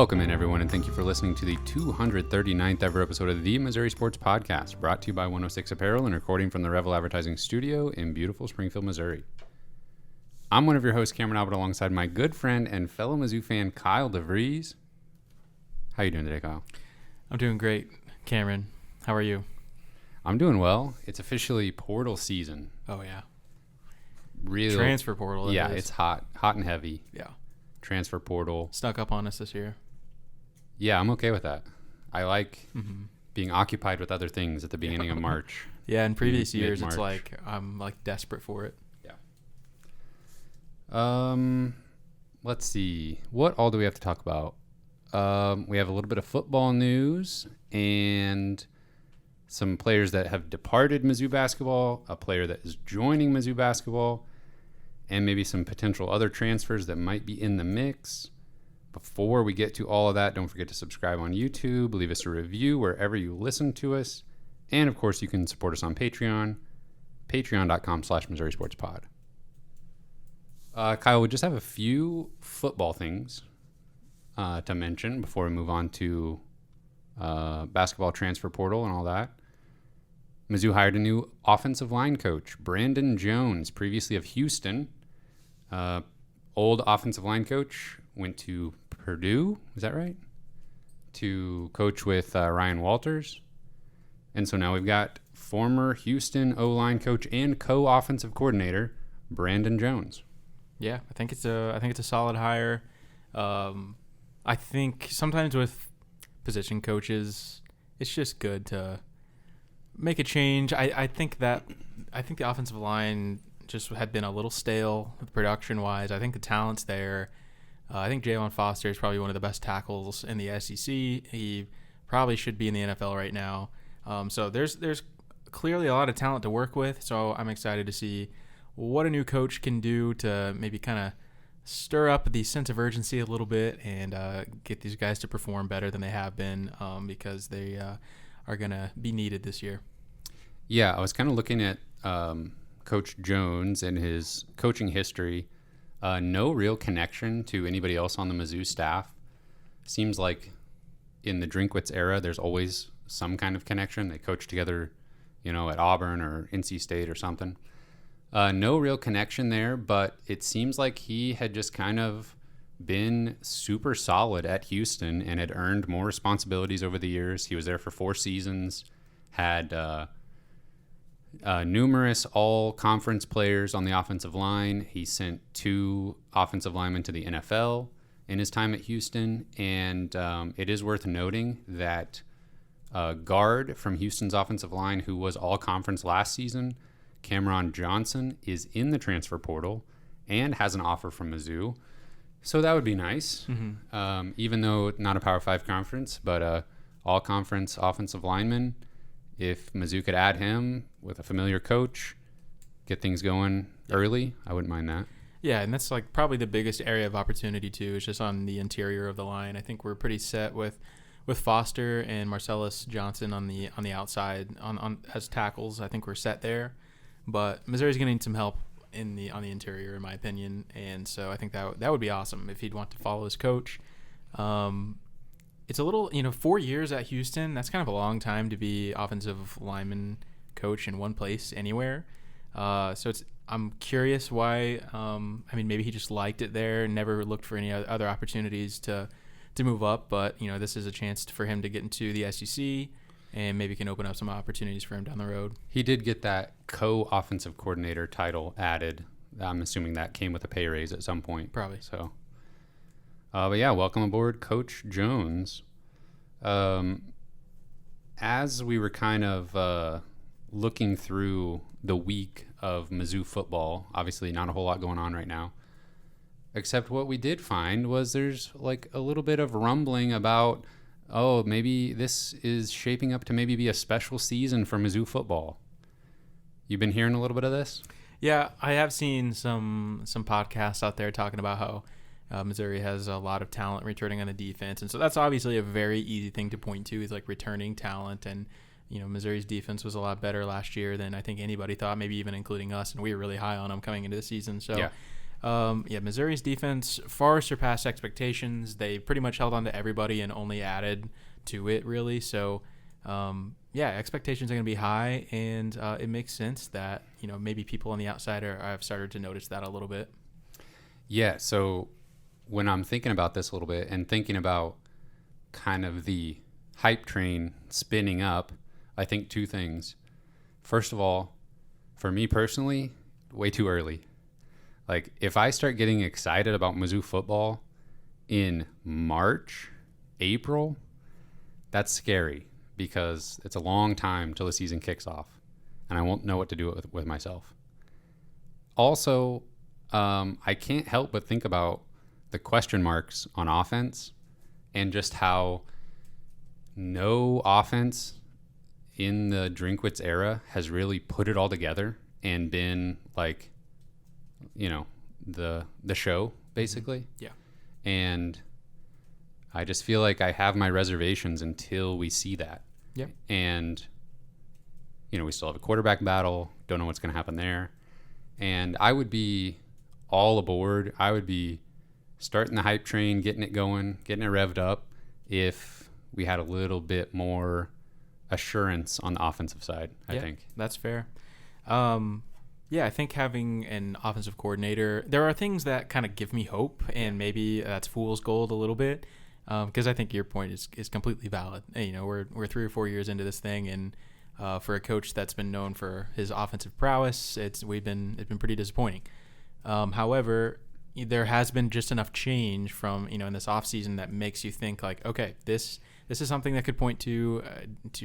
Welcome in, everyone, and thank you for listening to the 239th ever episode of the Missouri Sports Podcast, brought to you by 106 Apparel and recording from the Revel Advertising Studio in beautiful Springfield, Missouri. I'm one of your hosts, Cameron Albert, alongside my good friend and fellow Mizzou fan, Kyle DeVries. How you doing today, Kyle? I'm doing great, Cameron. How are you? I'm doing well. It's officially portal season. Oh, yeah. Real Transfer portal. Yeah, it's hot and heavy. Yeah. Transfer portal. Snuck up on us this year. Yeah, I'm okay with that. I like being occupied with other things at the beginning of March. Yeah, in previous years, Mid-March. it's like I'm like desperate for it. Yeah. Let's see. What all do we have to talk about? We have a little bit of football news and some players that have departed Mizzou basketball, a player that is joining Mizzou basketball, and maybe some potential other transfers that might be in the mix. Before we get to all of that, don't forget to subscribe on YouTube, leave us a review wherever you listen to us, and of course you can support us on Patreon, patreon.com/MissouriSportsPod. Kyle, we just have a few football things to mention before we move on to basketball transfer portal and all that. Mizzou hired a new offensive line coach, Brandon Jones, previously of Houston. Old offensive line coach, went to Purdue, is that right? To coach with Ryan Walters. And so now we've got former Houston O-line coach and co-offensive coordinator, Brandon Jones. Yeah, I think it's a solid hire. I think sometimes with position coaches, it's just good to make a change. I think the offensive line just had been a little stale production-wise. I think the talent's there. I think Jalen Foster is probably one of the best tackles in the SEC. He probably should be in the NFL right now. So there's clearly a lot of talent to work with. So I'm excited to see what a new coach can do to maybe kind of stir up the sense of urgency a little bit and get these guys to perform better than they have been because they are going to be needed this year. Yeah, I was kind of looking at Coach Jones and his coaching history. No real connection to anybody else on the Mizzou staff. Seems like in the Drinkwitz era, there's always some kind of connection. They coach together, at Auburn or NC State or something. No real connection there, but it seems like he had just kind of been super solid at Houston and had earned more responsibilities over the years. He was there for 4 seasons, had numerous all-conference players on the offensive line. He sent 2 offensive linemen to the NFL in his time at Houston, and it is worth noting that guard from Houston's offensive line, who was all-conference last season, Cameron Johnson, is in the transfer portal and has an offer from Mizzou. So that would be nice, even though not a Power 5 conference, but all-conference offensive lineman. If Mizzou could add him with a familiar coach, get things going early, I wouldn't mind that. Yeah, and that's like probably the biggest area of opportunity too, is just on the interior of the line. I think we're pretty set with Foster and Marcellus Johnson on the outside on as tackles. I think we're set there. But Missouri's going to need some help on the interior, in my opinion, and so I think that would be awesome if he'd want to follow his coach. It's a little, 4 years at Houston. That's kind of a long time to be offensive lineman coach in one place anywhere. So I'm curious why. Maybe he just liked it there and never looked for any other opportunities to move up. But this is a chance for him to get into the SEC. And maybe can open up some opportunities for him down the road. He did get that co-offensive coordinator title added. I'm assuming that came with a pay raise at some point. Probably. So, but yeah, welcome aboard, Coach Jones. As we were kind of looking through the week of Mizzou football, obviously not a whole lot going on right now, except what we did find was there's like a little bit of rumbling about, maybe this is shaping up to maybe be a special season for Mizzou football. You've been hearing a little bit of this? Yeah, I have seen some podcasts out there talking about how Missouri has a lot of talent returning on the defense. And so that's obviously a very easy thing to point to, is like returning talent. And, Missouri's defense was a lot better last year than I think anybody thought, maybe even including us. And we were really high on them coming into the season. So Missouri's defense far surpassed expectations. They pretty much held on to everybody and only added to it, really. So, expectations are going to be high, and it makes sense that, maybe people on the outside have started to notice that a little bit. Yeah, so when I'm thinking about this a little bit and thinking about kind of the hype train spinning up, I think two things. First of all, for me personally, way too early. Like, if I start getting excited about Mizzou football in March, April, that's scary because it's a long time till the season kicks off, and I won't know what to do with myself. Also, I can't help but think about the question marks on offense and just how no offense in the Drinkwitz era has really put it all together and been like, the show, basically. Yeah. And I just feel like I have my reservations until we see that. Yeah. And, we still have a quarterback battle. Don't know what's going to happen there. And I would be all aboard. I would be starting the hype train, getting it going, getting it revved up if we had a little bit more assurance on the offensive side, I think. That's fair. I think having an offensive coordinator, there are things that kind of give me hope, and maybe that's fool's gold a little bit, because I think your point is completely valid. We're 3 or 4 years into this thing, and for a coach that's been known for his offensive prowess, it's been pretty disappointing. However, there has been just enough change from in this offseason that makes you think like, okay, this is something that could point to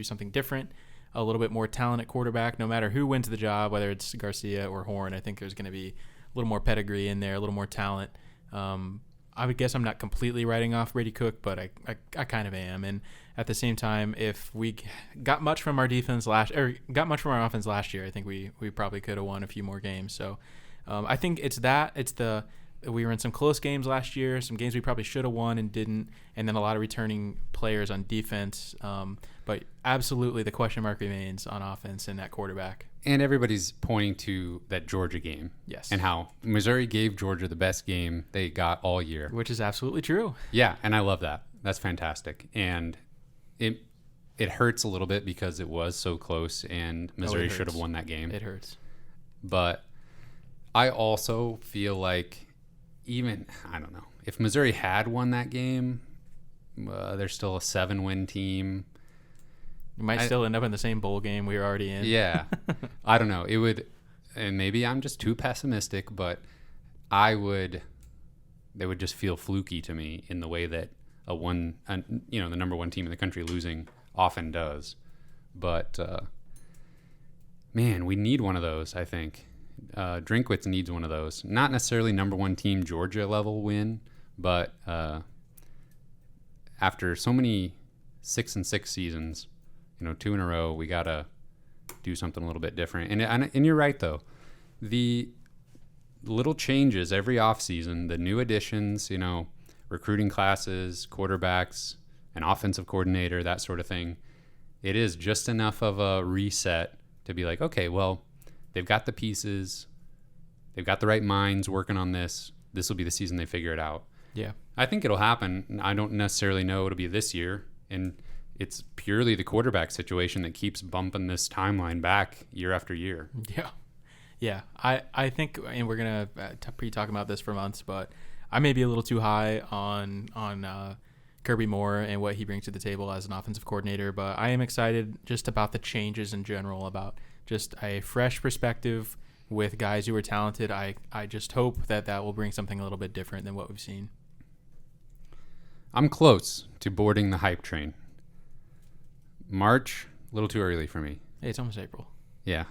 something different, a little bit more talent at quarterback. No matter who wins the job, whether it's Garcia or Horn, I think there's going to be a little more pedigree in there, a little more talent. I would guess I'm not completely writing off Brady Cook, but I kind of am. And at the same time, if we got much from our offense last year, I think we probably could have won a few more games. So I think we were in some close games last year, some games we probably should have won and didn't, and then a lot of returning players on defense. But absolutely the question mark remains on offense and at quarterback. And everybody's pointing to that Georgia game. Yes. And how Missouri gave Georgia the best game they got all year. Which is absolutely true. Yeah, and I love that. That's fantastic. And it hurts a little bit because it was so close and Missouri should have won that game. It hurts. But I also feel like I don't know, if Missouri had won that game, they're still a 7-win team. You might still end up in the same bowl game we were already in. Yeah. I don't know. It would, and maybe I'm just too pessimistic, but they would just feel fluky to me in the way that the number one team in the country losing often does. But, man, we need one of those, I think. Drinkwitz needs one of those. Not necessarily number one team Georgia level win, but after so many 6-6 seasons, 2 in a row, we gotta do something a little bit different. And you're right though, the little changes every offseason, the new additions, recruiting classes, quarterbacks, an offensive coordinator, that sort of thing. It is just enough of a reset to be like, okay, well, they've got the pieces. They've got the right minds working on this. This will be the season they figure it out. Yeah. I think it'll happen. I don't necessarily know it'll be this year. And it's purely the quarterback situation that keeps bumping this timeline back year after year. Yeah. Yeah. I think, and we're going to be talking about this for months, but I may be a little too high on Kirby Moore and what he brings to the table as an offensive coordinator. But I am excited just about the changes in general, about just a fresh perspective with guys who are talented. I just hope that will bring something a little bit different than what we've seen. I'm close to boarding the hype train. March, a little too early for me. Hey, it's almost April. Yeah.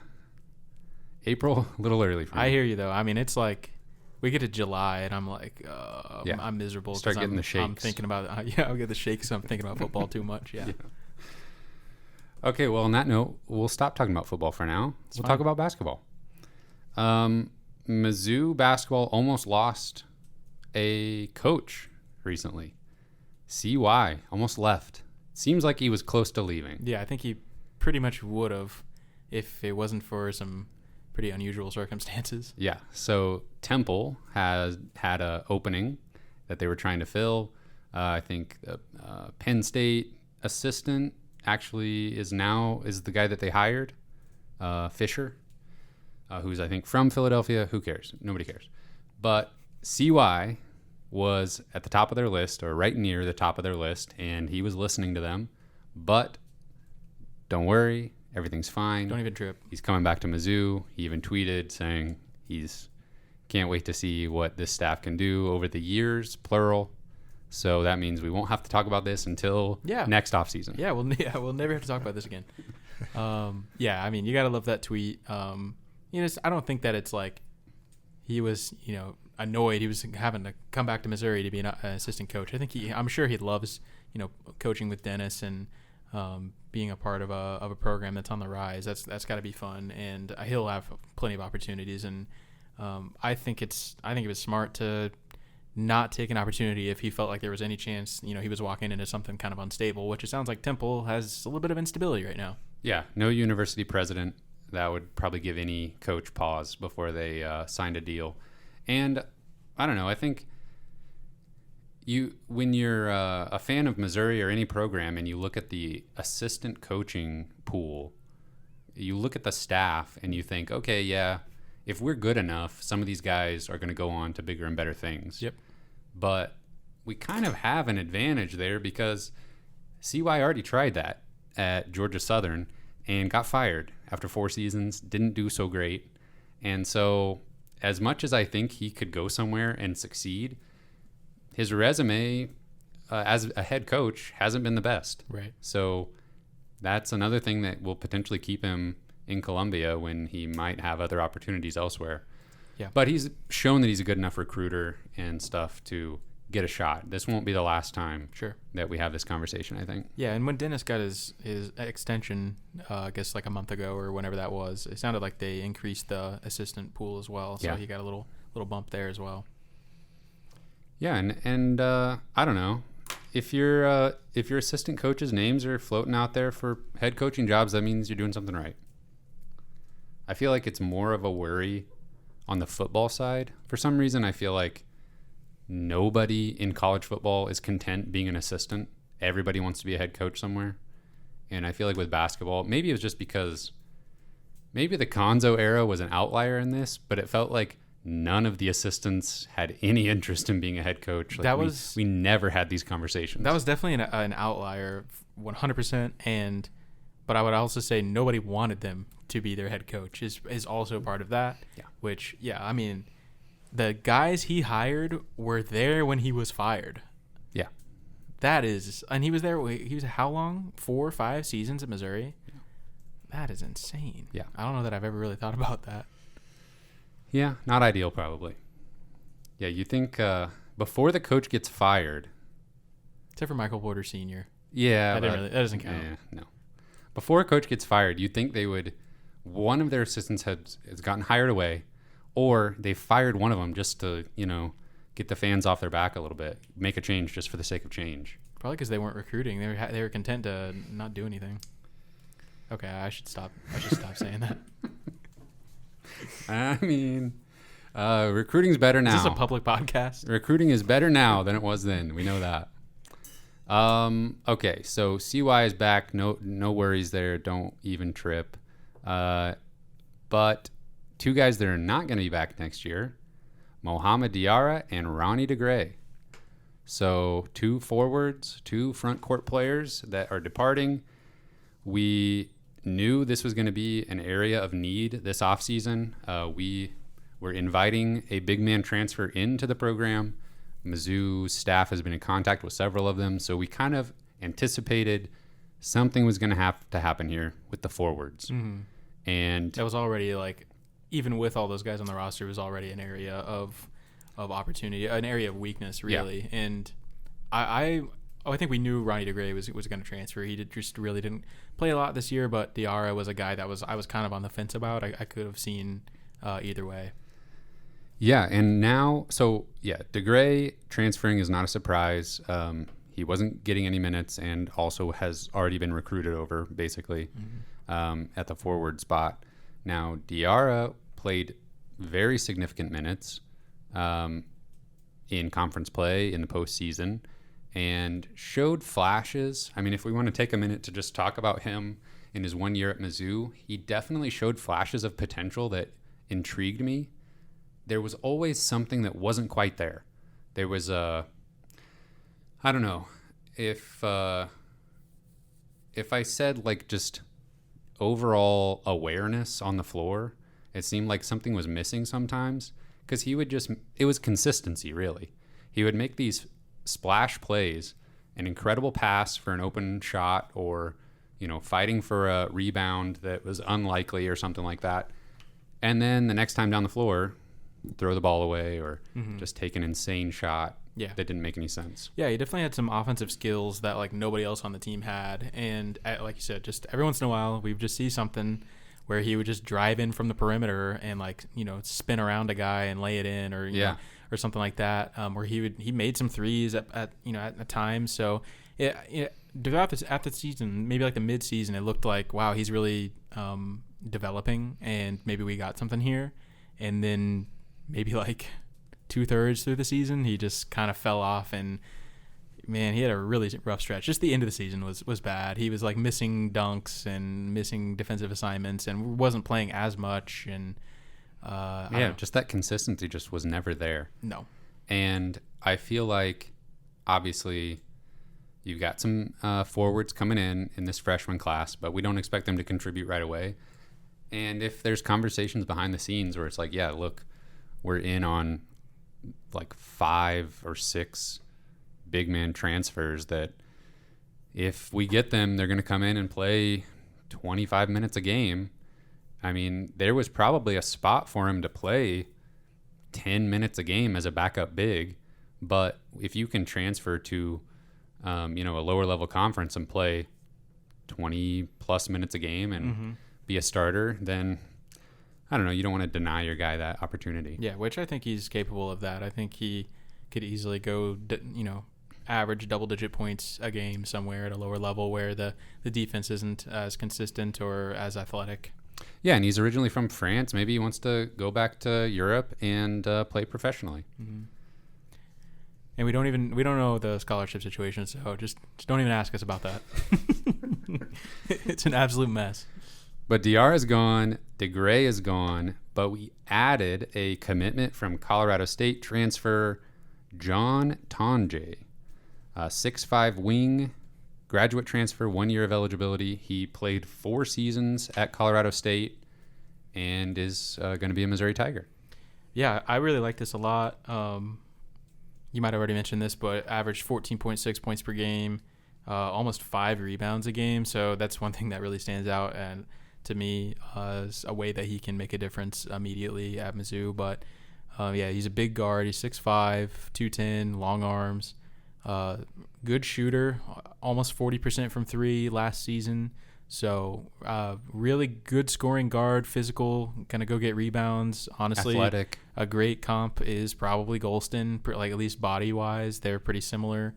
April, a little early for me. I hear you, though. I mean, it's like we get to July, and I'm like, I'm miserable. Start getting the shakes. I'm thinking about, I'll get the shakes. I'm thinking about football too much. Yeah. Okay, well, on that note, we'll stop talking about football for now. We'll talk about basketball. Mizzou basketball almost lost a coach recently. CY almost left. Seems like he was close to leaving. Yeah, I think he pretty much would have if it wasn't for some pretty unusual circumstances. Yeah. So Temple has had a opening that they were trying to fill. I think the Penn State assistant actually is the guy that they hired, Fisher, who's I think from Philadelphia. Who cares? Nobody cares. But CY was at the top of their list, or right near the top of their list, and he was listening to them. But don't worry, everything's fine. Don't even trip. He's coming back to Mizzou. He even tweeted saying can't wait to see what this staff can do over the years, plural. So that means we won't have to talk about this until next offseason. Yeah, we'll never have to talk about this again. I mean, you got to love that tweet. I don't think that it's like he was, annoyed he was having to come back to Missouri to be an assistant coach. I'm sure he loves, coaching with Dennis and being a part of a program that's on the rise. That's got to be fun, and he'll have plenty of opportunities. And I think it was smart to not take an opportunity if he felt like there was any chance, he was walking into something kind of unstable, which it sounds like Temple has a little bit of instability right now. Yeah, no university president. That would probably give any coach pause before they signed a deal. And I don't know, I think when you're a fan of Missouri or any program and you look at the assistant coaching pool, you look at the staff and you think, okay, yeah, if we're good enough, some of these guys are going to go on to bigger and better things. Yep. But we kind of have an advantage there because CY already tried that at Georgia Southern and got fired after 4 seasons, didn't do so great. And so as much as I think he could go somewhere and succeed, his resume as a head coach hasn't been the best. Right. So that's another thing that will potentially keep him in Columbia when he might have other opportunities elsewhere. Yeah. But he's shown that he's a good enough recruiter and stuff to get a shot. This won't be the last time that we have this conversation, I think. Yeah, and when Dennis got his extension, I guess like a month ago or whenever that was, it sounded like they increased the assistant pool as well. So he got a little bump there as well. Yeah, and I don't know. If your assistant coaches' names are floating out there for head coaching jobs, that means you're doing something right. I feel like it's more of a worry on the football side. For some reason, I feel like nobody in college football is content being an assistant. Everybody wants to be a head coach somewhere. And I feel like with basketball, maybe it was just because maybe the Konzo era was an outlier in this, but it felt like none of the assistants had any interest in being a head coach. Like we never had these conversations. That was definitely an outlier, 100%. But I would also say nobody wanted them to be their head coach is also part of that. Yeah. Which, I mean, the guys he hired were there when he was fired. Yeah. And he was there, he was how long? 4 or 5 seasons at Missouri? Yeah. That is insane. Yeah. I don't know that I've ever really thought about that. Yeah, not ideal probably. Yeah, you think before the coach gets fired. Except for Michael Porter Sr. Yeah. That doesn't count. Yeah, no. Before a coach gets fired, you'd think one of their assistants has gotten hired away, or they fired one of them just to, get the fans off their back a little bit, make a change just for the sake of change. Probably because they weren't recruiting. They were content to not do anything. Okay, I should stop saying that. I mean, recruiting's better now. Is this a public podcast? Recruiting is better now than it was then. We know that. Okay, so CY is back. No worries there. Don't even trip. But 2 guys that are not going to be back next year, Mohamed Diarra and Ronnie DeGray. So 2 forwards, 2 front court players that are departing. We knew this was going to be an area of need this offseason. We were inviting a big man transfer into the program. Mizzou staff has been in contact with several of them, so we kind of anticipated something was going to have to happen here with the forwards. Mm-hmm. And that was already even with all those guys on the roster, it was already an area of opportunity, an area of weakness, really. Yeah. And I think we knew Ronnie DeGray was going to transfer. He just really didn't play a lot this year, but Diarra was a guy that I was kind of on the fence about. I could have seen either way. Yeah, and now, DeGray transferring is not a surprise. He wasn't getting any minutes and also has already been recruited over, basically, at the forward spot. Now, Diarra played very significant minutes in conference play in the postseason and showed flashes. I mean, if we want to take a minute to just talk about him in his 1 year at Mizzou, he definitely showed flashes of potential that intrigued me. There was always something that wasn't quite there. There was I don't know, if I said like just overall awareness on the floor, it seemed like something was missing sometimes, because it was consistency, really. He would make these splash plays, an incredible pass for an open shot, or, fighting for a rebound that was unlikely or something like that. And then the next time down the floor, throw the ball away or just take an insane shot that didn't make any sense. Yeah, he definitely had some offensive skills that like nobody else on the team had. And like you said, just every once in a while, we would just see something where he would just drive in from the perimeter and spin around a guy and lay it in, or know, or something like that. Where he made some threes at times. So throughout the season, maybe like the mid-season, it looked like, wow, he's really developing, and maybe we got something here. And then maybe like 2/3 through the season, he just kind of fell off, and man, he had a really rough stretch. Just the end of the season was bad. He was like missing dunks and missing defensive assignments, and wasn't playing as much. And just that consistency just was never there. No. And I feel like obviously you've got some forwards coming in this freshman class, but we don't expect them to contribute right away. And if there's conversations behind the scenes where it's like, yeah, look, we're in on like 5 or 6 big man transfers that if we get them, they're going to come in and play 25 minutes a game. I mean, there was probably a spot for him to play 10 minutes a game as a backup big, but if you can transfer to, a lower level conference and play 20 plus minutes a game and be a starter, then I don't know, you don't want to deny your guy that opportunity. Yeah, which I think he's capable of that. I think he could easily go, average double-digit points a game somewhere at a lower level where the defense isn't as consistent or as athletic. Yeah, and he's originally from France. Maybe he wants to go back to Europe and play professionally. Mm-hmm. And we don't know the scholarship situation, so just don't even ask us about that. It's an absolute mess. But Diarra is gone, DeGray is gone, but we added a commitment from Colorado State transfer John Tonje, 6'5" wing, graduate transfer, 1 year of eligibility. He played 4 seasons at Colorado State and is going to be a Missouri Tiger. Yeah, I really like this a lot. You might have already mentioned this, but averaged 14.6 points per game, almost 5 rebounds a game. So that's one thing that really stands out and to me is a way that he can make a difference immediately at Mizzou. But he's a big guard. He's 6'5", 210, long arms, good shooter, almost 40% from 3 last season. So really good scoring guard, physical, gonna go get rebounds. Honestly, athletic. A great comp is probably Golston, like at least body wise, they're pretty similar.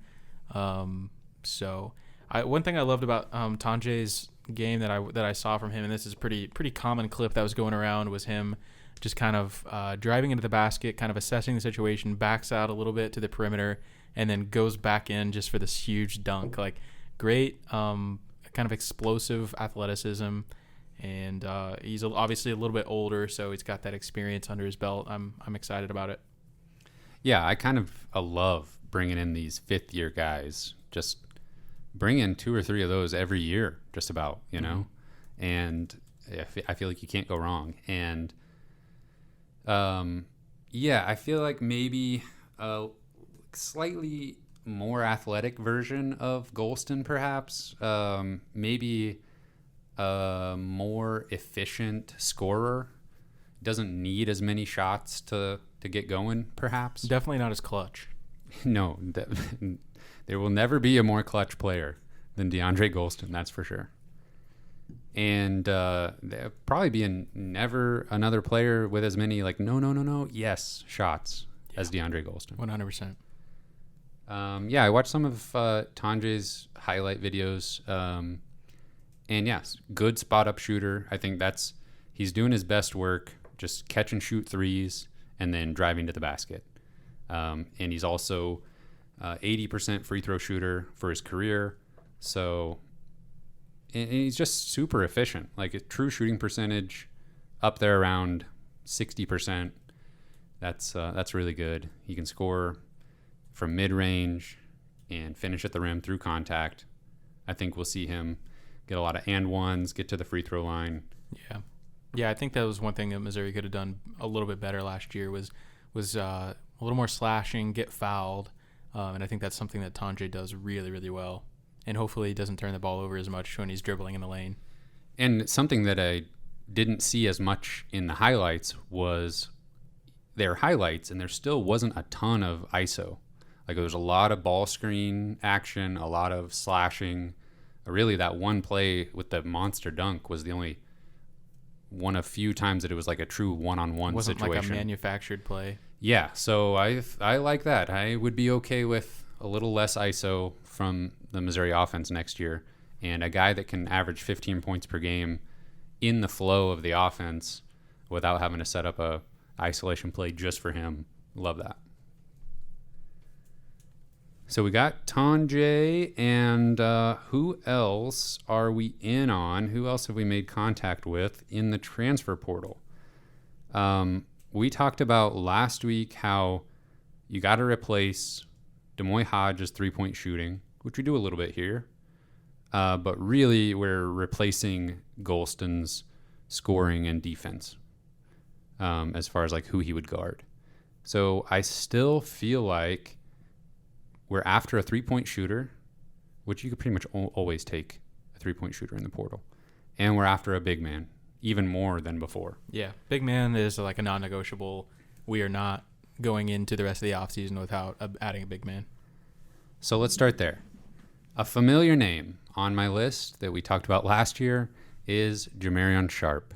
One thing I loved about Tonje's game that I saw from him, and this is pretty common clip that was going around, was him just kind of driving into the basket, kind of assessing the situation, backs out a little bit to the perimeter, and then goes back in just for this huge dunk. Like great. Kind of explosive athleticism, and he's obviously a little bit older, so he's got that experience under his belt. I'm excited about it. Yeah, I kind of love bringing in these 5th year guys. Just bring in 2 or 3 of those every year, just about, and I feel like you can't go wrong. And I feel like maybe a slightly more athletic version of Golston, perhaps. Maybe a more efficient scorer. Doesn't need as many shots to get going, perhaps. Definitely not as clutch. No, there will never be a more clutch player than DeAndre Golston, that's for sure. And there'll probably be never another player with as many yes shots as DeAndre Golston. 100%. I watched some of Tonje's highlight videos, and yes, good spot up shooter. I think he's doing his best work just catch and shoot threes and then driving to the basket. And he's also 80% free throw shooter for his career. So, and he's just super efficient. Like a true shooting percentage up there around 60%. That's really good. He can score from mid-range and finish at the rim through contact. I think we'll see him get a lot of and ones, get to the free throw line. Yeah, I think that was one thing that Missouri could have done a little bit better last year was a little more slashing, get fouled, and I think that's something that Tonje does really, really well. And hopefully he doesn't turn the ball over as much when he's dribbling in the lane. And something that I didn't see as much in the highlights was their highlights, and there still wasn't a ton of ISO. Like there was a lot of ball screen action, a lot of slashing. Really, that one play with the monster dunk was the only one of few times that it was like a true one-on-one situation. Wasn't like a manufactured play. Yeah, so I like that. I would be okay with a little less ISO from the Missouri offense next year, and a guy that can average 15 points per game in the flow of the offense without having to set up a isolation play just for him. Love that. So we got Tonje, and who else are we in on? Who else have we made contact with in the transfer portal? We talked about last week how you got to replace Demoy Hodge's three-point shooting, which we do a little bit here. But really, we're replacing Golston's scoring and defense as far as like who he would guard. So I still feel like we're after a three-point shooter, which you could pretty much always take a three-point shooter in the portal. And we're after a big man, even more than before. Yeah, big man is like a non-negotiable. We are not going into the rest of the offseason without adding a big man. So let's start there. A familiar name on my list that we talked about last year is Jamarion Sharp.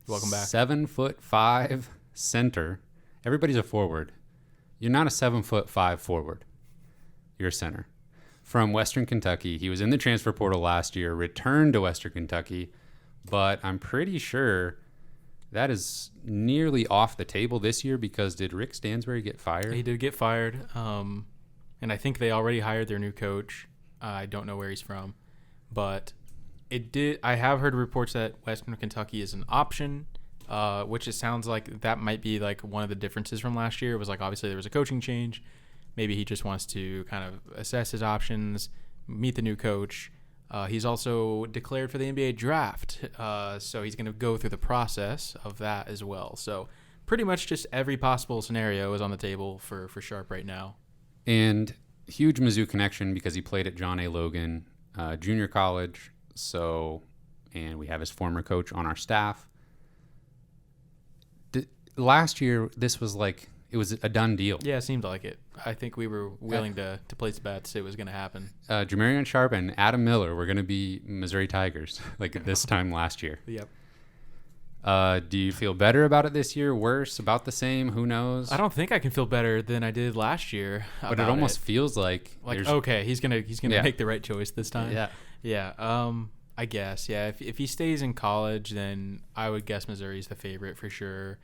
Welcome back. 7'5" center. Everybody's a forward. You're not a 7'5" forward. You're a center. From Western Kentucky. He was in the transfer portal last year, returned to Western Kentucky, but I'm pretty sure that is nearly off the table this year because did Rick Stansbury get fired? He did get fired, and I think they already hired their new coach. I don't know where he's from, but it did. I have heard reports that Western Kentucky is an option, which it sounds like that might be like one of the differences from last year. It was like obviously there was a coaching change. Maybe he just wants to kind of assess his options, meet the new coach. He's also declared for the NBA draft, so he's going to go through the process of that as well. So pretty much just every possible scenario is on the table for Sharp right now. And huge Mizzou connection because he played at John A. Logan Junior College. So, and we have his former coach on our staff. Last year, this was like, it was a done deal. Yeah, it seemed like it. I think we were willing to place bets it was going to happen. Jamarion Sharp and Adam Miller were going to be Missouri Tigers like this time last year. Yep. Do you feel better about it this year? Worse? About the same? Who knows? I don't think I can feel better than I did last year. But it almost feels like okay, he's gonna make the right choice this time. Yeah. I guess. Yeah. If he stays in college, then I would guess Missouri's the favorite for sure.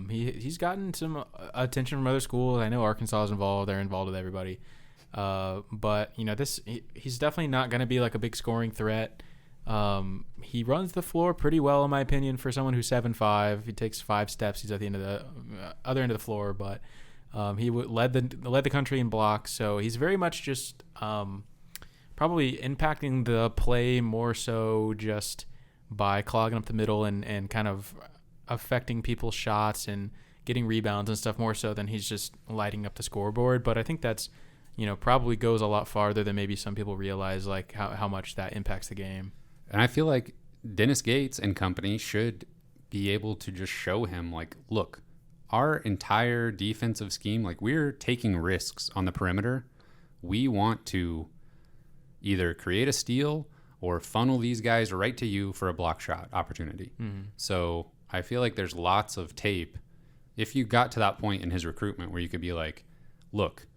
He's gotten some attention from other schools. I know Arkansas is involved. They're involved with everybody. But he's definitely not going to be like a big scoring threat. He runs the floor pretty well, in my opinion, for someone who's 7'5". He takes 5 steps. He's at the end of the other end of the floor, but he led the country in blocks. So he's very much just probably impacting the play more so just by clogging up the middle and kind of affecting people's shots and getting rebounds and stuff more so than he's just lighting up the scoreboard. But I think that's, probably goes a lot farther than maybe some people realize, like how much that impacts the game. And I feel like Dennis Gates and company should be able to just show him, like, look, our entire defensive scheme, like, we're taking risks on the perimeter. We want to either create a steal or funnel these guys right to you for a block shot opportunity. Mm-hmm. So I feel like there's lots of tape. If you got to that point in his recruitment where you could be like, look,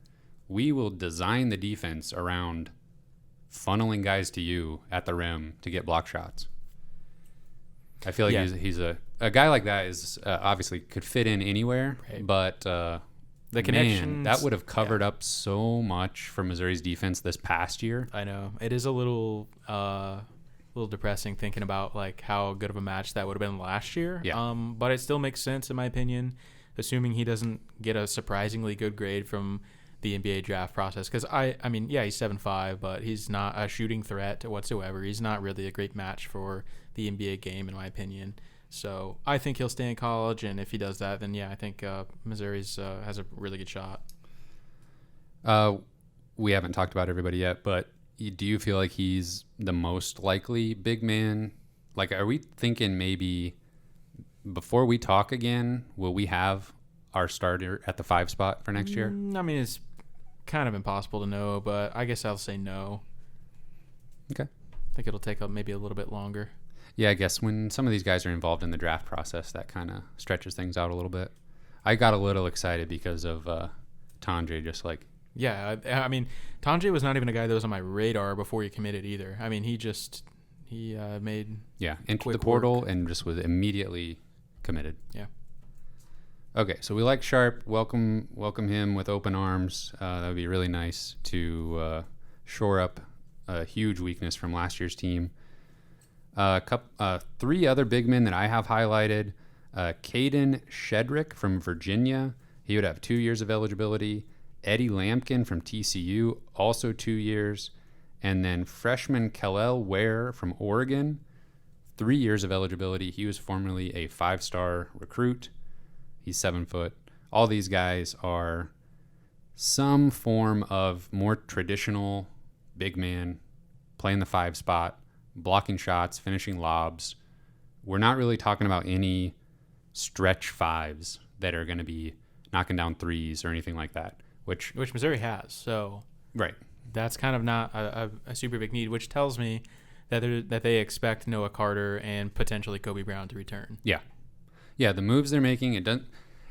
we will design the defense around funneling guys to you at the rim to get block shots. I feel like he's a guy like that is obviously could fit in anywhere, right. But the connections, that would have covered up so much for Missouri's defense this past year. I know it is a little depressing thinking about like how good of a match that would have been last year. Yeah. But it still makes sense in my opinion, assuming he doesn't get a surprisingly good grade from the NBA draft process. Because I mean, yeah, he's 7'5", but he's not a shooting threat whatsoever. He's not really a great match for the NBA game, in my opinion. So I think he'll stay in college, and if he does that, then yeah, I think Missouri's has a really good shot. We haven't talked about everybody yet, but do you feel like he's the most likely big man? Like, are we thinking maybe before we talk again, will we have our starter at the 5 spot for next year? I mean, it's kind of impossible to know, but I guess I'll say no. Okay. I think it'll take maybe a little bit longer. Yeah, I guess when some of these guys are involved in the draft process, that kind of stretches things out a little bit. I got a little excited because of Tonje, just like... Yeah, I mean, Tonje was not even a guy that was on my radar before he committed either. I mean, he made... Yeah, entered the portal and just was immediately committed. Yeah. Okay, so we like Sharp. Welcome him with open arms. That would be really nice to shore up a huge weakness from last year's team. 3 other big men that I have highlighted. Caden Shedrick from Virginia. He would have 2 years of eligibility. Eddie Lampkin from TCU, also 2 years. And then freshman Kellel Ware from Oregon, 3 years of eligibility. He was formerly a 5-star recruit. He's 7 foot. All these guys are some form of more traditional big man, playing the 5 spot, blocking shots, finishing lobs. We're not really talking about any stretch 5s that are going to be knocking down 3s or anything like that, which Missouri has. So right, that's kind of not a super big need, which tells me that they expect Noah Carter and potentially Kobe Brown to return. Yeah, the moves they're making, it doesn't,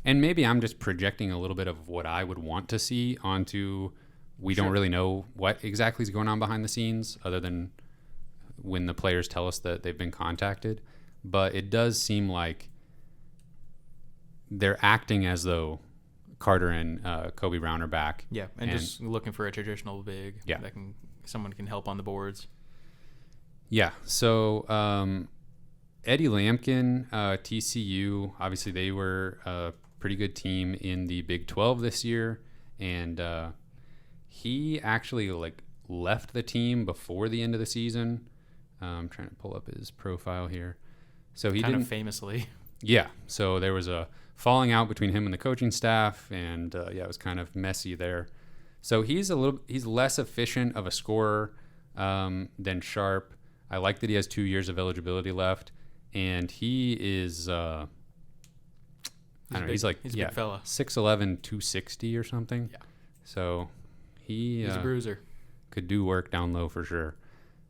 and maybe I'm just projecting a little bit of what I would want to see onto. We don't really know what exactly is going on behind the scenes, other than when the players tell us that they've been contacted. But it does seem like they're acting as though Carter and Kobe Brown are back. Yeah, and just looking for a traditional big. Yeah, someone can help on the boards. Yeah, so Eddie Lampkin, TCU, obviously they were a pretty good team in the Big 12 this year, and he actually left the team before the end of the season. I'm trying to pull up his profile here. So he didn't famously. Yeah, so there was a falling out between him and the coaching staff, and it was kind of messy there. So he's less efficient of a scorer than Sharp. I like that he has 2 years of eligibility left, and he is I don't know, he's a big fella. 6'11", 260 or something. Yeah. So he's a bruiser. Could do work down low for sure.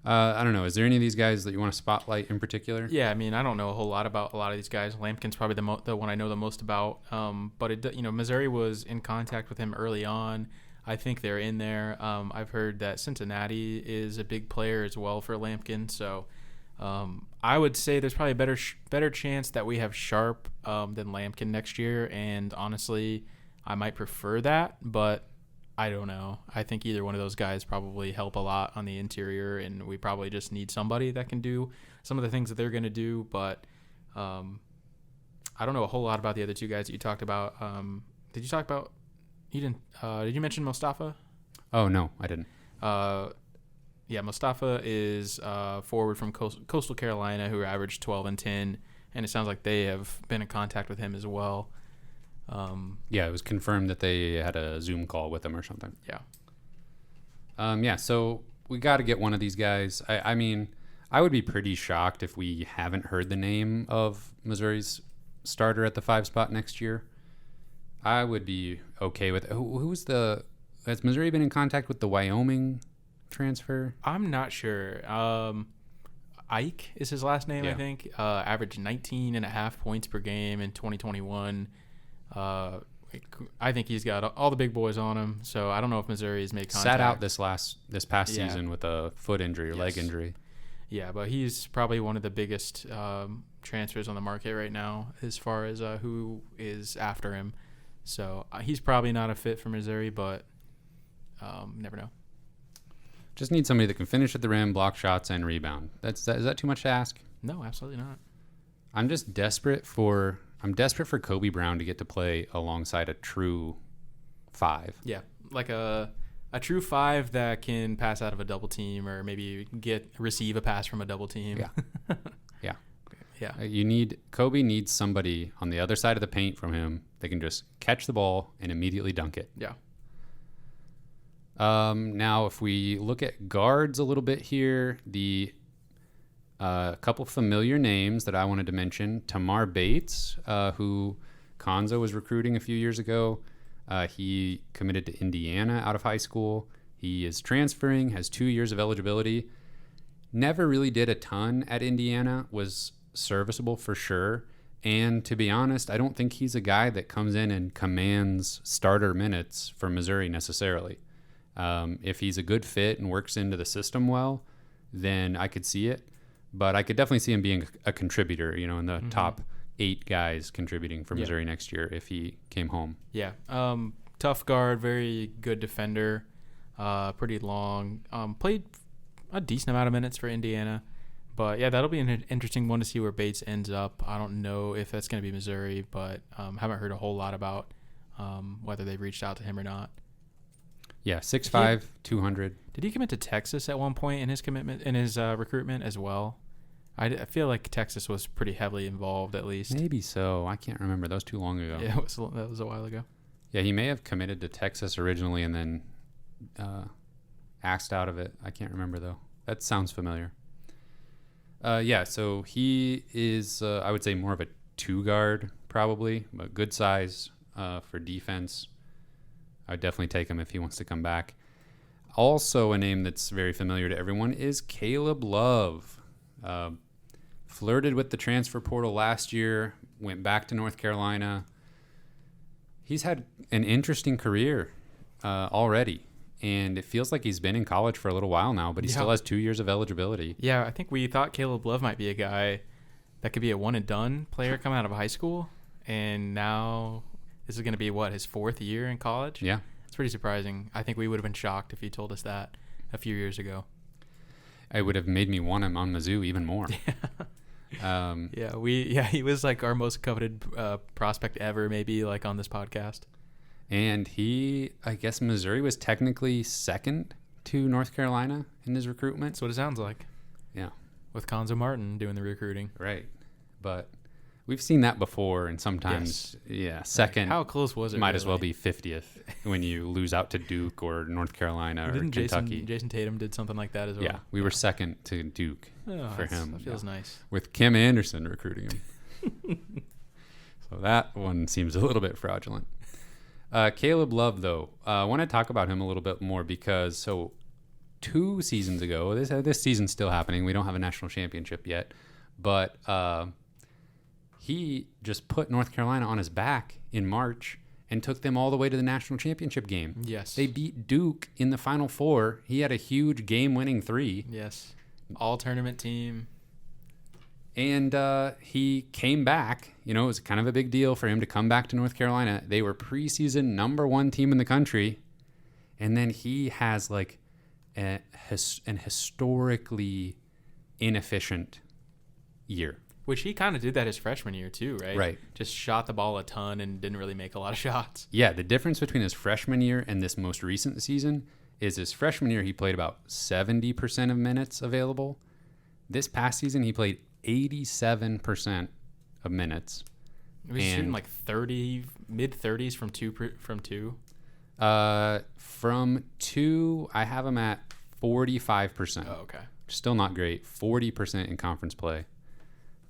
I don't know. Is there any of these guys that you want to spotlight in particular? Yeah, I mean, I don't know a whole lot about a lot of these guys. Lampkin's probably the one I know the most about. But Missouri was in contact with him early on. I think they're in there. I've heard that Cincinnati is a big player as well for Lampkin. So I would say there's probably a better chance that we have Sharp than Lampkin next year. And honestly, I might prefer that, but I don't know. I think either one of those guys probably help a lot on the interior, and we probably just need somebody that can do some of the things that they're going to do. But I don't know a whole lot about the other 2 guys that you talked about. Did you talk about? You didn't. Did you mention Mostafa? Oh no, I didn't. Mostafa is forward from Coastal Carolina who averaged 12 and 10, and it sounds like they have been in contact with him as well. It was confirmed that they had a Zoom call with him or something. Yeah. So we got to get one of these guys. I mean, I would be pretty shocked if we haven't heard the name of Missouri's starter at the 5 spot next year. I would be okay with it. Has Missouri been in contact with the Wyoming transfer? I'm not sure. Ike is his last name, I think. Averaged 19.5 points per game in 2021. I think he's got all the big boys on him, so I don't know if Missouri's made contact. Sat out this past season with a foot injury or leg injury. Yeah, but he's probably one of the biggest transfers on the market right now as far as who is after him. So he's probably not a fit for Missouri, but never know. Just need somebody that can finish at the rim, block shots, and rebound. Is that too much to ask? No, absolutely not. I'm just desperate for Kobe Brown to get to play alongside a true 5. Yeah, like a true 5 that can pass out of a double team or maybe receive a pass from a double team. Yeah. Yeah. Yeah. Kobe needs somebody on the other side of the paint from him that can just catch the ball and immediately dunk it. Yeah. Now, if we look at guards a little bit here, the couple familiar names that I wanted to mention: Tamar Bates, who Konzo was recruiting a few years ago. He committed to Indiana out of high school. He is transferring, has 2 years of eligibility. Never really did a ton at Indiana, was serviceable for sure. And to be honest, I don't think he's a guy that comes in and commands starter minutes for Missouri necessarily. If he's a good fit and works into the system well, then I could see it. But I could definitely see him being a contributor, in the top 8 guys contributing for Missouri next year if he came home. Yeah. Tough guard, very good defender, pretty long. Played a decent amount of minutes for Indiana. But, yeah, that'll be an interesting one to see where Bates ends up. I don't know if that's going to be Missouri, but haven't heard a whole lot about whether they've reached out to him or not. Yeah, 6'5", 200. Did he commit to Texas at one point in his recruitment as well? I feel like Texas was pretty heavily involved, at least. Maybe so. I can't remember. That was too long ago. Yeah, that was a while ago. Yeah, he may have committed to Texas originally and then axed out of it. I can't remember, though. That sounds familiar. So he is, I would say, more of a 2-guard probably, but good size for defense. I'd definitely take him if he wants to come back. Also, a name that's very familiar to everyone is Caleb Love. Flirted with the transfer portal last year, went back to North Carolina. He's had an interesting career already, and it feels like he's been in college for a little while now, but he still has 2 years of eligibility. Yeah, I think we thought Caleb Love might be a guy that could be a one-and-done player coming out of high school, and now this is going to be, his 4th year in college? Yeah. It's pretty surprising. I think we would have been shocked if he told us that a few years ago. It would have made me want him on Mizzou even more. He was like our most coveted prospect ever, maybe like on this podcast. And I guess Missouri was technically second to North Carolina in his recruitment. That's what it sounds like. Yeah. With Konzo Martin doing the recruiting. Right. But we've seen that before, and sometimes, second. How close was it? Might as well be 50th when you lose out to Duke or North Carolina or Kentucky. Jason Tatum did something like that as well. Yeah, we were second to Duke for him. That feels nice. With Kim Anderson recruiting him. So that one seems a little bit fraudulent. Caleb Love, though, I want to talk about him a little bit more because 2 seasons ago, this season's still happening. We don't have a national championship yet, but he just put North Carolina on his back in March and took them all the way to the national championship game. Yes. They beat Duke in the Final Four. He had a huge game-winning 3. Yes. All-tournament team. And he came back. It was kind of a big deal for him to come back to North Carolina. They were preseason number 1 team in the country. And then he has like an historically inefficient year. Which he kind of did that his freshman year too, right? Right. Just shot the ball a ton and didn't really make a lot of shots. Yeah, the difference between his freshman year and this most recent season is his freshman year he played about 70% of minutes available. This past season he played 87% of minutes. He was shooting like mid-30s from two. From 2, I have him at 45%. Oh, okay. Still not great. 40% in conference play.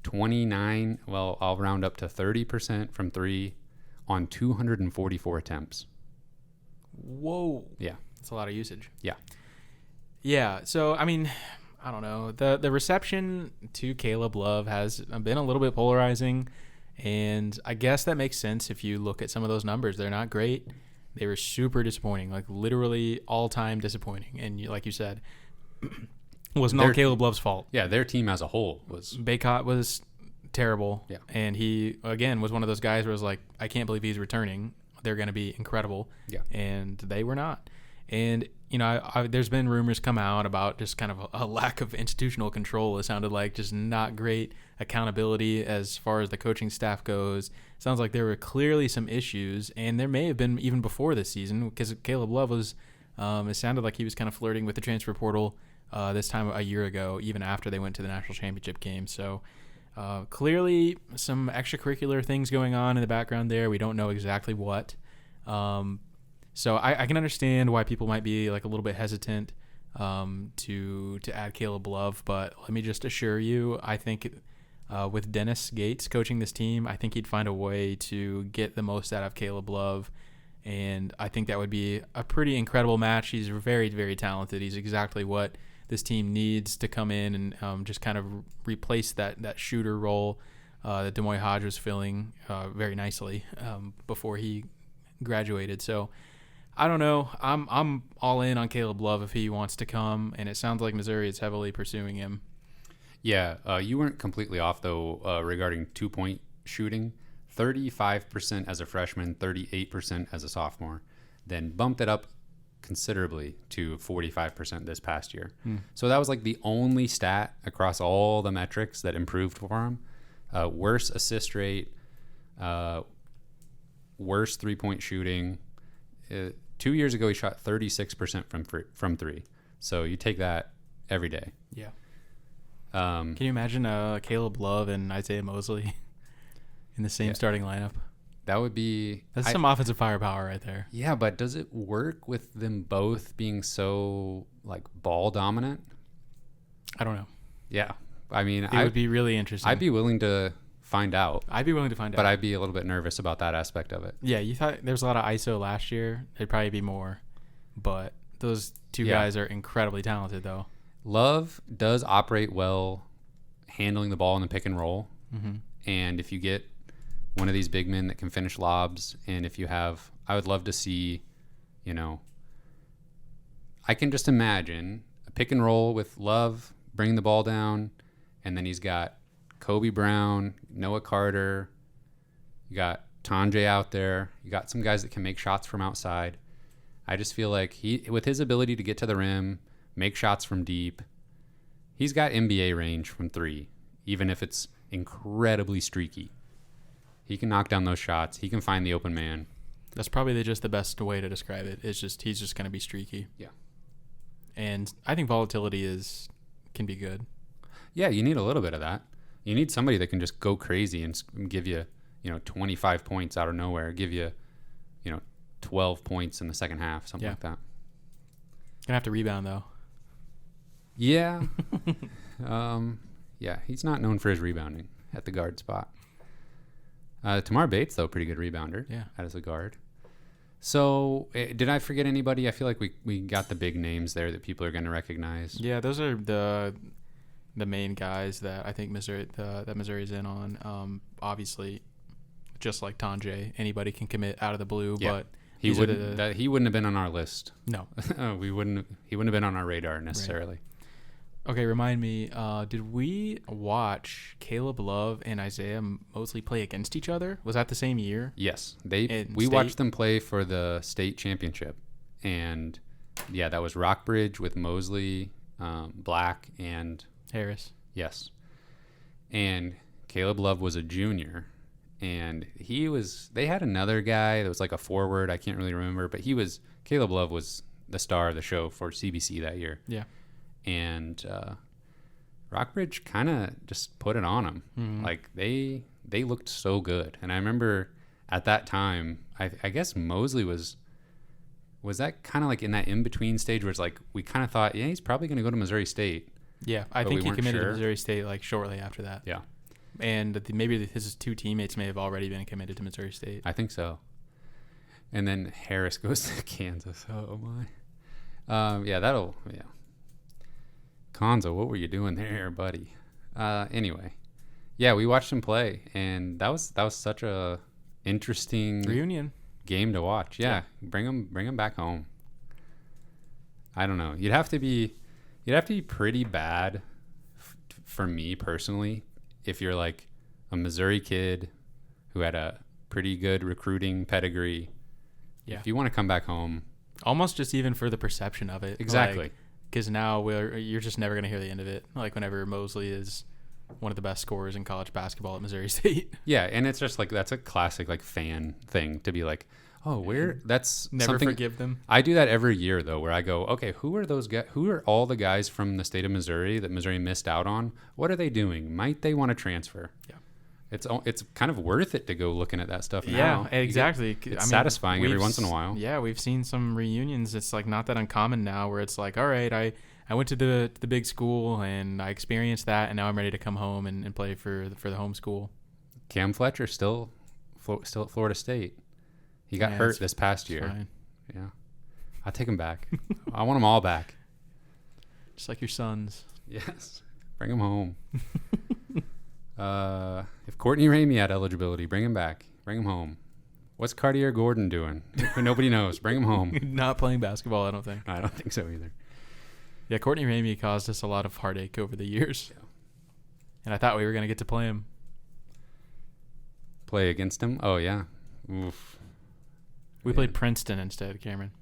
29, I'll round up to 30% from 3 on 244 attempts. Whoa. Yeah. That's a lot of usage. Yeah. Yeah. So, I mean, I don't know. The reception to Caleb Love has been a little bit polarizing, and I guess that makes sense if you look at some of those numbers. They're not great. They were super disappointing, like literally all-time disappointing. And like you said, wasn't all Caleb Love's fault. Yeah, their team as a whole was... Baycott was terrible. Yeah. And he, again, was one of those guys where it was like, I can't believe he's returning. They're going to be incredible. Yeah. And they were not. And, there's been rumors come out about just kind of a lack of institutional control. It sounded like just not great accountability as far as the coaching staff goes. Sounds like there were clearly some issues, and there may have been even before this season, because Caleb Love was, it sounded like he was kind of flirting with the transfer portal this time a year ago, even after they went to the national championship game. So clearly some extracurricular things going on in the background there. We don't know exactly what. So I can understand why people might be like a little bit hesitant to add Caleb Love, but let me just assure you, I think with Dennis Gates coaching this team, I think he'd find a way to get the most out of Caleb Love, and I think that would be a pretty incredible match. He's very, very talented. He's exactly what this team needs to come in and just kind of replace that shooter role that Demoy Hodge was filling very nicely before he graduated. So I don't know. I'm all in on Caleb Love if he wants to come, and it sounds like Missouri is heavily pursuing him. Yeah, you weren't completely off, though, regarding two-point shooting. 35% as a freshman, 38% as a sophomore, then bumped it up considerably to 45% this past year. So that was like the only stat across all the metrics that improved for him. Worse assist rate, worse three-point shooting. 2 years ago, he shot 36% from three. So you take that every day. Yeah. Can you imagine Caleb Love and Isaiah Mosley in the same starting lineup? That would be... That's some offensive firepower right there. Yeah, but does it work with them both being so, like, ball dominant? I don't know. Yeah. I mean... It would be really interesting. I'd be willing to find out. I'd be willing to find out. But I'd be a little bit nervous about that aspect of it. Yeah, you thought there was a lot of ISO last year. There'd probably be more. But those two guys are incredibly talented, though. Love does operate well handling the ball in the pick and roll. Mm-hmm. And if you get one of these big men that can finish lobs, and if you have, I would love to see, I can just imagine a pick and roll with Love bringing the ball down, and then he's got Kobe Brown, Noah Carter, you got Tonje out there, you got some guys that can make shots from outside. I just feel like with his ability to get to the rim, make shots from deep, he's got NBA range from three, even if it's incredibly streaky. He can knock down those shots. He can find the open man. That's probably just the best way to describe it. It's just he's just going to be streaky. Yeah. And I think volatility can be good. Yeah, you need a little bit of that. You need somebody that can just go crazy and give you, 25 points out of nowhere, give you, 12 points in the second half, something like that. Gonna have to rebound though. Yeah. Yeah, he's not known for his rebounding at the guard spot. Tamar Bates, though, pretty good rebounder as a guard. So, did I forget anybody? I feel like we got the big names there that people are going to recognize. Yeah, those are the main guys that I think Missouri's in on. Obviously, just like Tonje, anybody can commit out of the blue, but he wouldn't have been on our list. No, he wouldn't have been on our radar necessarily. Right. Okay, remind me, did we watch Caleb Love and Isaiah Mosley play against each other? Was that the same year? Yes. We watched them play for the state championship. And, yeah, that was Rockbridge with Mosley, Black, and... Harris. Yes. And Caleb Love was a junior. And they had another guy that was like a forward. I can't really remember. But Caleb Love was the star of the show for CBC that year. Yeah. And Rockbridge kind of just put it on them. Mm-hmm. Like they looked so good. And I remember at that time, I guess Mosley was that kind of like in that in-between stage where it's like we kind of thought, yeah, he's probably going to go to Missouri State. Yeah, I think he committed to Missouri State like shortly after that. Yeah. And maybe his two teammates may have already been committed to Missouri State. I think so. And then Harris goes to Kansas. Oh, my. Yeah. Konzo, what were you doing there, buddy? Anyway, yeah, we watched him play, and that was such a interesting reunion game to watch. Yeah, bring him back home. I don't know. You'd have to be pretty bad for me personally if you're like a Missouri kid who had a pretty good recruiting pedigree. Yeah. If you want to come back home, almost just even for the perception of it. Exactly. Because now you're just never going to hear the end of it. Like whenever Mosley is one of the best scorers in college basketball at Missouri State. Yeah, and it's just like that's a classic like fan thing to be like, oh, that's never something. Forgive them. I do that every year though, where I go, okay, who are those guys? Who are all the guys from the state of Missouri that Missouri missed out on? What are they doing? Might they want to transfer? Yeah. It's kind of worth it to go looking at that stuff now. Yeah, exactly. It's satisfying every once in a while. Yeah, we've seen some reunions. It's like not that uncommon now where it's like, all right, I went to the big school and I experienced that, and now I'm ready to come home and play for the home school. Cam Fletcher still at Florida State. He got hurt this past year. Fine. Yeah. I'll take him back. I want them all back. Just like your sons. Yes. Bring him home. If Courtney Ramey had eligibility, bring him back. Bring him home. What's Cartier Gordon doing? Nobody knows. Bring him home. Not playing basketball, I don't think. I don't think so either. Yeah, Courtney Ramey caused us a lot of heartache over the years. Yeah. And I thought we were going to get to play him. Play against him? Oh, yeah. Oof. We played Princeton instead, Cameron.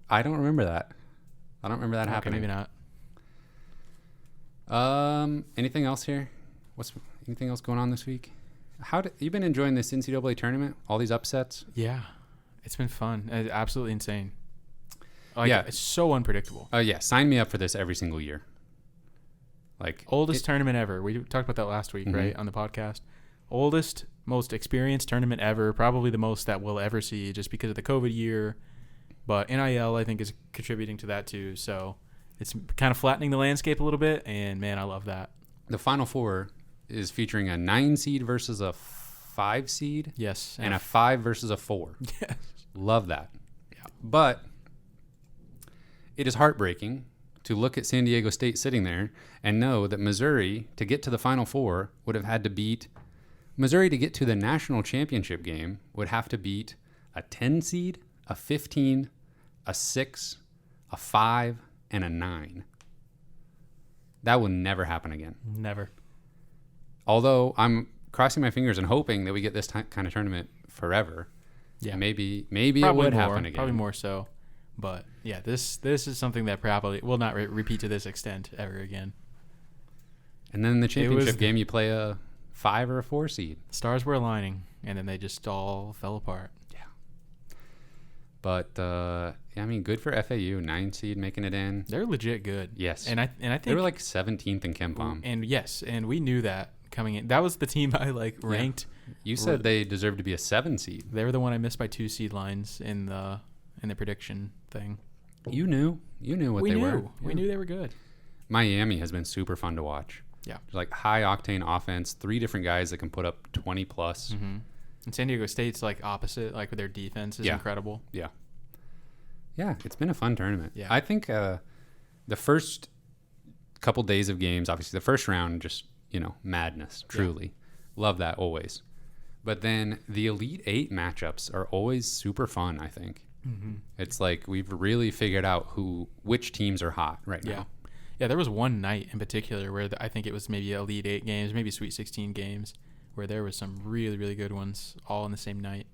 I don't remember that. I don't remember that happening. Maybe not. Anything else here? Anything else going on this week? You been enjoying this NCAA tournament? All these upsets? Yeah, it's been fun. It's absolutely insane. Yeah, it's so unpredictable. Oh yeah, sign me up for this every single year. Oldest tournament ever. We talked about that last week, right, on the podcast. Oldest, most experienced tournament ever. Probably the most that we'll ever see, just because of the COVID year. But NIL, I think, is contributing to that too. So it's kind of flattening the landscape a little bit, and man, I love that. The Final Four is featuring a 9 seed versus a 5 seed. Yes. And a 5 versus a 4. Yes. Love that. Yeah. But it is heartbreaking to look at San Diego State sitting there and know that Missouri, to get to the Final Four, would have had to beat Missouri to get to the national championship game, would have to beat a 10 seed, a 15, a 6, a 5, and a 9. That will never happen again. Never. Although I'm crossing my fingers and hoping that we get this kind of tournament forever. Yeah. Maybe it would happen again. Probably more so. But yeah, this is something that probably will not repeat to this extent ever again. And then in the championship game, you play a 5 or a 4 seed. Stars were aligning, and then they just all fell apart. Yeah. But I mean, good for FAU, 9 seed making it in. They're legit good. Yes. And I think they were like 17th in KenPom. And yes, and we knew that coming in. That was the team I ranked. Yeah. You said they deserved to be a 7 seed. They were the one I missed by 2 seed lines in the prediction thing. You knew what they were. We knew they were good. Miami has been super fun to watch. Yeah. There's like high octane offense, 3 different guys that can put up 20 plus. Mm-hmm. And San Diego State's like opposite, like their defense is incredible. Yeah. Yeah, it's been a fun tournament. Yeah. I think the first couple days of games, obviously the first round, just, madness, truly. Yeah. Love that always. But then the Elite 8 matchups are always super fun, I think. Mm-hmm. It's like we've really figured out which teams are hot right now. Yeah, there was one night in particular where I think it was maybe Elite 8 games, maybe Sweet 16 games, where there was some really, really good ones all in the same night.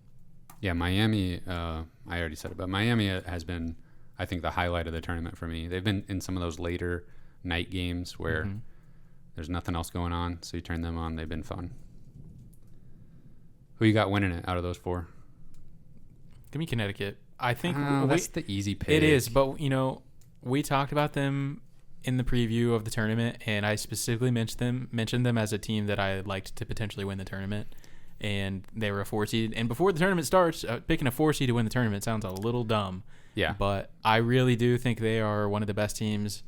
Yeah, Miami, I already said it, but Miami has been, I think, the highlight of the tournament for me. They've been in some of those later night games where there's nothing else going on, so you turn them on. They've been fun. Who you got winning it out of those 4? Give me Connecticut. I think that's the easy pick. It is, but we talked about them in the preview of the tournament, and I specifically mentioned them as a team that I liked to potentially win the tournament, and they were a 4 seed. And before the tournament starts, picking a 4 seed to win the tournament sounds a little dumb. Yeah, but I really do think they are one of the best teams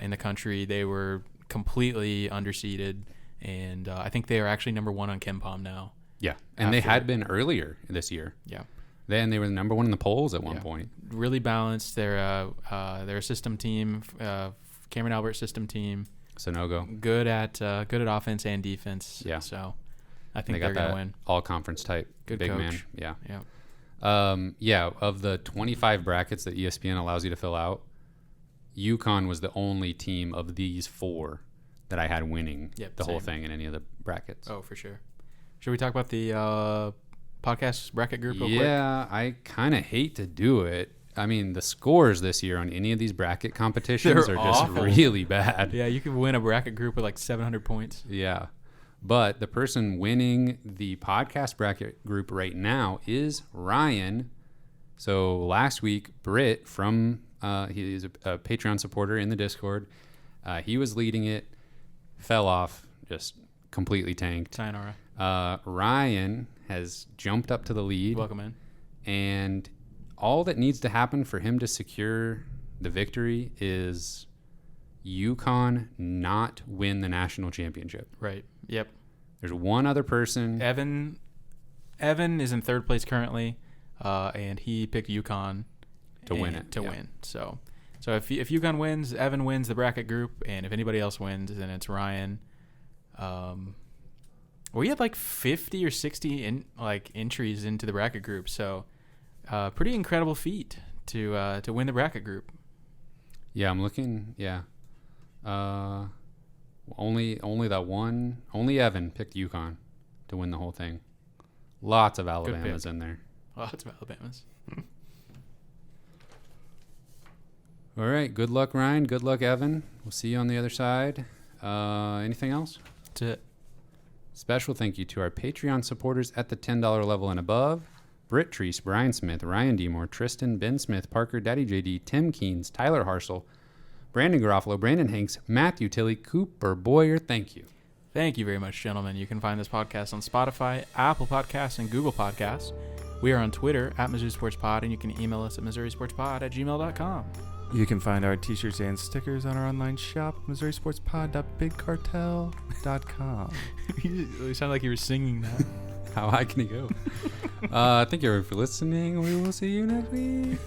in the country. They were completely underseeded, and I think they are actually number 1 on KenPom now. Yeah, and they had been earlier this year. Yeah. They were number 1 in the polls at one point. Really balanced. They're a system team, Cameron Albert system team. Sonogo. Good at offense and defense. Yeah. So I think they're going to win. All conference type. Good big coach. Man. Yeah. Of the 25 brackets that ESPN allows you to fill out, UConn was the only team of these 4 that I had winning the whole same. thing in any of the brackets. Oh, for sure. Should we talk about the podcast bracket group real quick? Yeah, I kind of hate to do it. I mean, the scores this year on any of these bracket competitions They're are just awful. really bad. Yeah, you could win a bracket group with like 700 points. Yeah. But the person winning the podcast bracket group right now is Ryan. So last week, Britt from, he is a Patreon supporter in the Discord. He was leading it, fell off, just completely tanked. Sayonara. Ryan has jumped up to the lead. Welcome in. And all that needs to happen for him to secure the victory is UConn not win the national championship. Right. Yep. There's one other person. Evan is in third place currently, and he picked UConn to win it. Win. So if UConn wins, Evan wins the bracket group, and if anybody else wins, then it's Ryan. We had like 50 or 60 entries into the bracket group, so pretty incredible feat to win the bracket group. Yeah, I'm looking. Yeah. Only Evan picked UConn to win the whole thing. Lots of Alabamas in there. Lots of Alabamas. All right. Good luck, Ryan. Good luck, Evan. We'll see you on the other side. Anything else? That's it. Special thank you to our Patreon supporters at the $10 level and above. Britt Treese, Brian Smith, Ryan Demore, Tristan, Ben Smith, Parker, Daddy JD, Tim Keynes, Tyler Harsel, Brandon Garofalo, Brandon Hanks, Matthew Tilley, Cooper Boyer. Thank you. Thank you very much, gentlemen. You can find this podcast on Spotify, Apple Podcasts, and Google Podcasts. We are on Twitter at Missouri Sports Pod, and you can email us at MissouriSportsPod@gmail.com. You can find our t-shirts and stickers on our online shop, MissouriSportsPod.BigCartel.com. You sound like you were singing that. How high can he go? Thank you everyone for listening. We will see you next week.